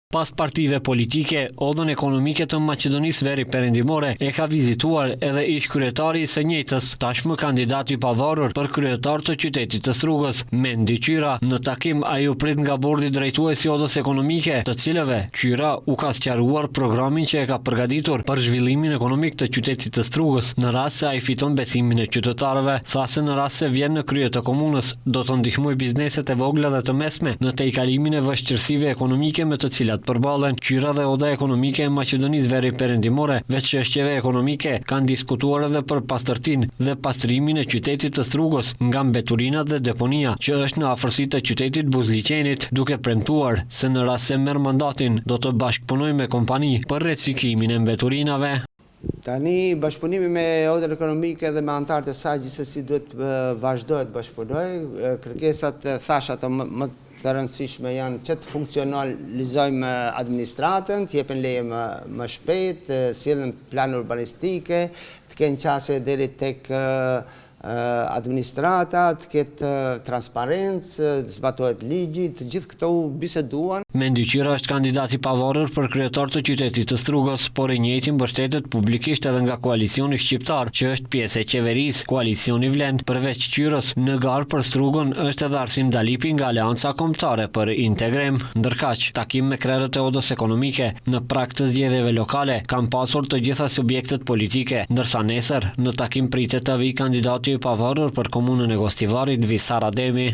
Pas partive politike, odhën ekonomike të Maqedonisë Veri Perëndimore e ka vizituar edhe ish kryetari i së njëjtës, tashmë kandidat i pavarur për kryetar të qytetit të Strugës, Mendi Qyra. Në takim ai u prit nga bordi drejtues i odhës ekonomike, të cilëve Qyra u ka sqaruar programin që e ka përgatitur për zhvillimin ekonomik të qytetit të Strugës. Në rast se ai fiton besimin e qytetarëve, tha se në rast se vjen në krye të komunës, do të ndihmojë bizneset e vogla dhe të mesme në tejkalimin e vështirësive ekonomike me të cilat përballen. Qyra dhe Oda Ekonomike e Maqedonisë Veri Perëndimore, veç çështjeve ekonomike, kanë diskutuar edhe për pastërtinë dhe pastrimin e qytetit të Strugës nga mbeturinat dhe deponia që është në afërsi të qytetit Buzliqenit, duke premtuar se në rast se merr mandatin do të bashkëpunojë me kompani për reciklimin e mbeturinave. Tani bashkëpunimi me Odën Ekonomike dhe me anëtarët e saj gjithsesi duhet vazhdohet bashkëpunojë. Kërkesat thash ato më të rëndësishme janë që të funksionalizojmë administratën, të jepen leje më shpejt, sillen plan urbanistike, të kenë qasje deri tek administrata, të ketë transparencë, të zbatohet ligji, të gjithë këto u biseduan. Mendi Qyra është kandidat i pavarur për kryetar të qytetit të Strugës, por i njëjti mbështetet publikisht edhe nga koalicioni shqiptar, që është pjesë e qeverisë. Koalicioni Vlend, përveç Qyrës, në garë për Strugën është edhe Arsim Dalipi nga Aleanca Kombëtare për Integrem. Ndërkaq, takim me krerët e Odës Ekonomike në prag të zgjedhjeve lokale kanë pasur të gjitha subjektet politike, ndërsa nesër në takim pritet të vijë kandidati i pavarur për komunën e Gostivarit, Visar Ademi.